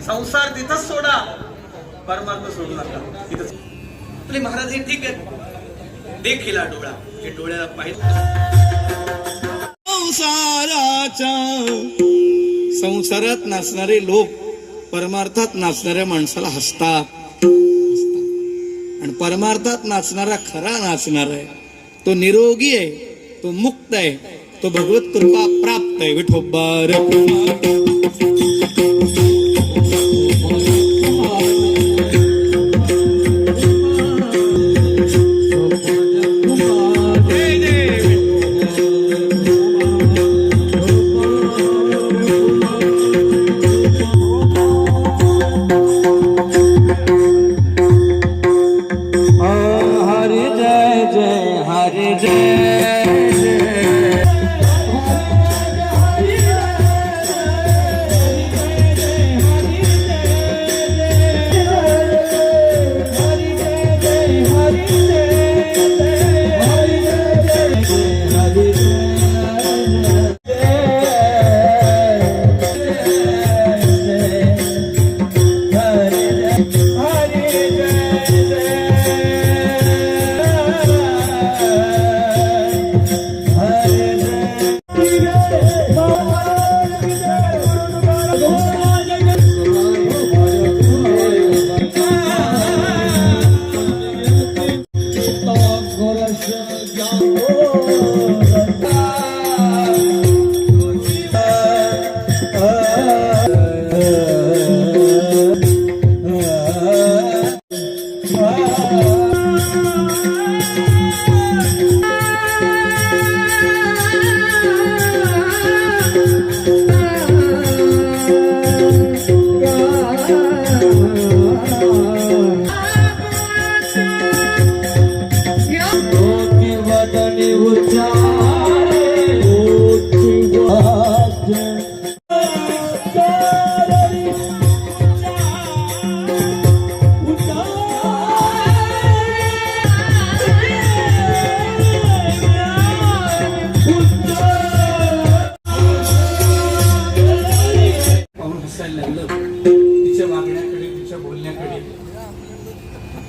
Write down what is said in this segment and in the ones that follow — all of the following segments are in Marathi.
संसार तिथंच सोडा, परमार्थ सोडू नका. तिथंच आपले महाराज हे ठीक आहे, देखीला डोळा, हे डोळ्याला पाहिजे. संसारात नाचणारे लोक परमार्थात नाचणाऱ्या माणसाला हसतात, आणि परमार्थात नाचणारा खरा नाचणार आहे, तो निरोगी आहे, तो मुक्त आहे, तो भगवत कृपा प्राप्त आहे. विठोबार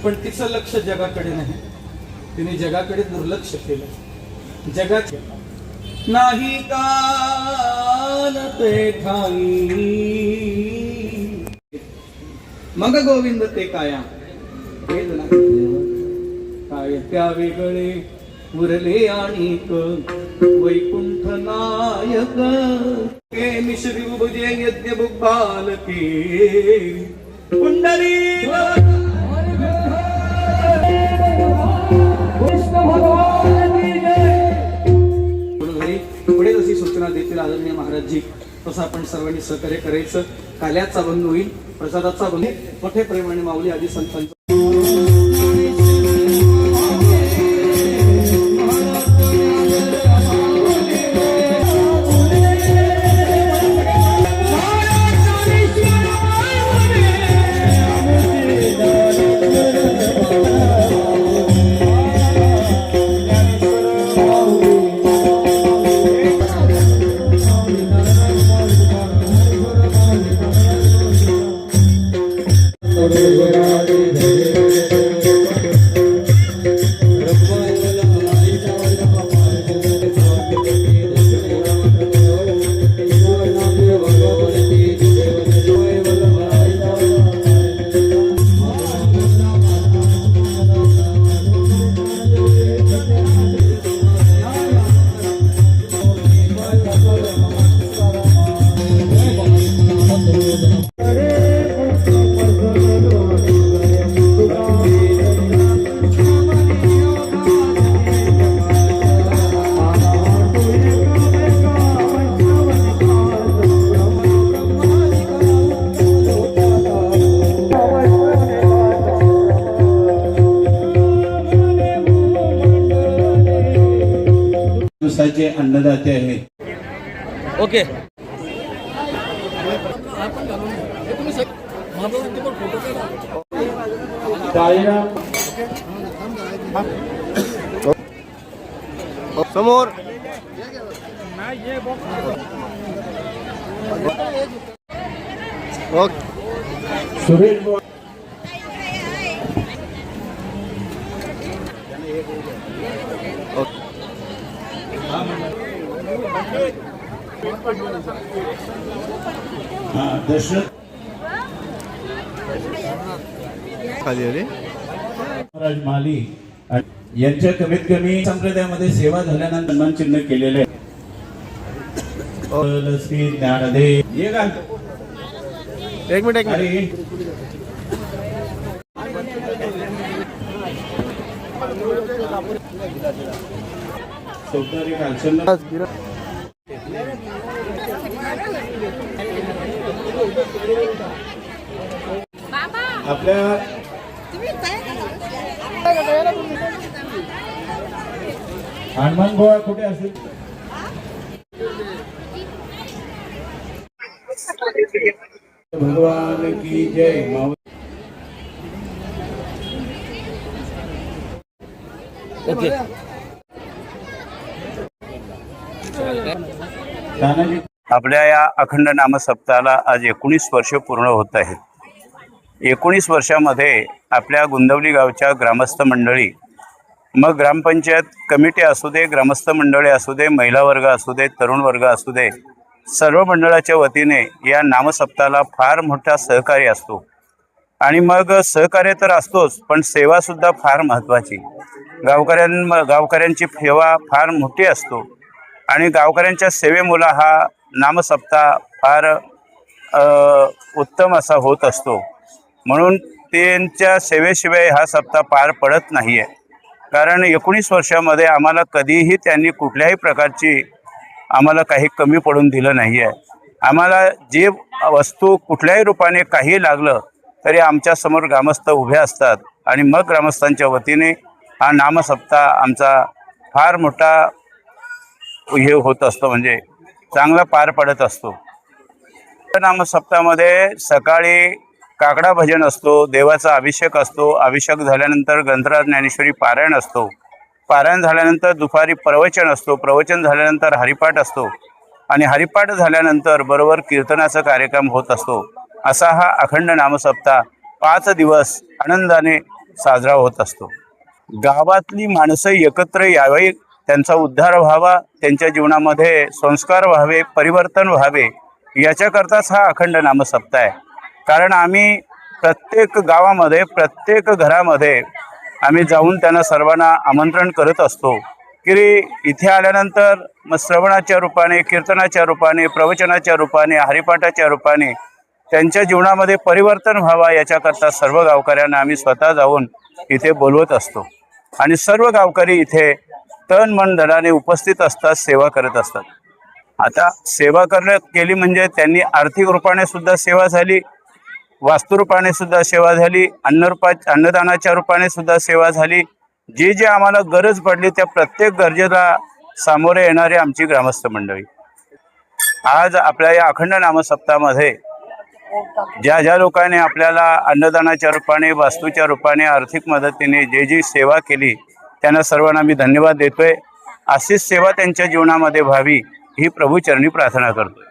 पण तिचं लक्ष जगाकडे नाही, तिने जगाकडे दुर्लक्ष केलं. जगात नाही काल ते ठाई, मग गोविंद ते काया काय त्या वेगळे उरले आणिक वैकुंठ नायक के मिश्री उभजे यज्ञ बालके पुंडरी पुढे जशी सूचना देतील आदरणीय महाराजजी तसं आपण सर्वांनी सहकार्य करायचं. काल्याचा बंधू होईल, प्रसादाचा बंधू, मोठे प्रेमाने माऊली आदी संतांचं. दिवसाचे अन्नदाते आहेत. ओके समोर ओके सुरेश बुवा. हा, दशरथ खाली रे महाराज माली यांच्या कमीत कमी संप्रदायामध्ये सेवा झाल्यानंतर सन्मान चिन्ह केलेले आहे. श्री ज्ञानदेव ये का एक मिनिट अरे चौधारी कालचंद आपल्या हनुमान गोळा कुठे असेल भगवान की जय. माऊली तानाजी आपल्या या अखंड नामसप्ताहाला आज 19 वर्ष पूर्ण होत आहेत. 19 वर्षामध्ये आपल्या गुंदवली गावच्या ग्रामस्थ मंडळी, मग ग्रामपंचायत कमिटी असू दे, ग्रामस्थ मंडळी असू दे, महिला वर्ग असू दे, तरुण वर्ग असू दे, सर्व मंडळाच्या वतीने या नामसप्ताहाला फार मोठा सहकार्य असतो. आणि मग सहकार्य तर असतोच, पण सेवासुद्धा फार महत्त्वाची. गावकऱ्यांची सेवा फार मोठी असतो आणि गावकऱ्यांच्या सेवेमुळे हा नामसप्ताह फार उत्तम असा होत असतो. म्हणून त्यांच्या सेवेशिवाय हा सप्ताह पार पडत नाही आहे. कारण 19 वर्षामध्ये आम्हाला कधीही त्यांनी कुठल्याही प्रकारची आम्हाला काही कमी पडून दिलं नाही आहे. आम्हाला जे वस्तू कुठल्याही रूपाने काही लागलं तरी आमच्यासमोर ग्रामस्थ उभे असतात आणि मग ग्रामस्थांच्या वतीने हा नामसप्ताह आमचा फार मोठा हे होत असतो, म्हणजे चांगला पार पडत असतो. नामसप्ताहामध्ये सकाळी काकडा भजन असतो, देवाचा अभिषेक असतो, अभिषेक झाल्यानंतर ग्रंथराज ज्ञानेश्वरी पारायण असतो, पारायण झाल्यानंतर दुपारी प्रवचन असतो, प्रवचन झाल्यानंतर हरिपाठ असतो आणि हरिपाठ झाल्यानंतर बरोबर कीर्तनाचा कार्यक्रम होत असतो. असा हा अखंड नामसप्ताह 5 दिवस आनंदाने साजरा होत असतो. गावातली माणसं एकत्र यावे, त्यांचा उद्धार व्हावा, त्यांच्या जीवनामध्ये संस्कार व्हावे, परिवर्तन व्हावे, याच्याकरताच हा अखंड नामसप्ताह आहे. कारण आम्ही प्रत्येक गावामध्ये, प्रत्येक घरामध्ये आम्ही जाऊन त्यांना सर्वांना आमंत्रण करत असतो की इथे आल्यानंतर मग श्रवणाच्या रूपाने, कीर्तनाच्या रूपाने, प्रवचनाच्या रूपाने, हरिपाठाच्या रूपाने त्यांच्या जीवनामध्ये परिवर्तन व्हावा, याच्याकरता सर्व गावकऱ्यांना आम्ही स्वतः जाऊन इथे बोलवत असतो आणि सर्व गावकरी इथे तन मन धनाने उपस्थित असतात, सेवा करत असतात. आता सेवा केली म्हणजे त्यांनी आर्थिक रूपाने सुद्धा सेवा झाली, वास्तुरूपाने सुद्धा सेवा झाली, अन्नदानाच्या रूपाने सुद्धा सेवा झाली. जे आम्हाला गरज पडली त्या प्रत्येक गरजेला सामोरे येणारे आमची ग्रामस्थ मंडळी. आज आपल्या या अखंड नामसप्ताहामध्ये ज्या लोकांनी आपल्याला अन्नदानाच्या रूपाने, वास्तूच्या रूपाने, आर्थिक मदतीने जी सेवा केली त्यांना सर्वांना मी धन्यवाद देतोय. अशीच सेवा त्यांच्या जीवनामध्ये व्हावी ही प्रभूचरणी प्रार्थना करतो.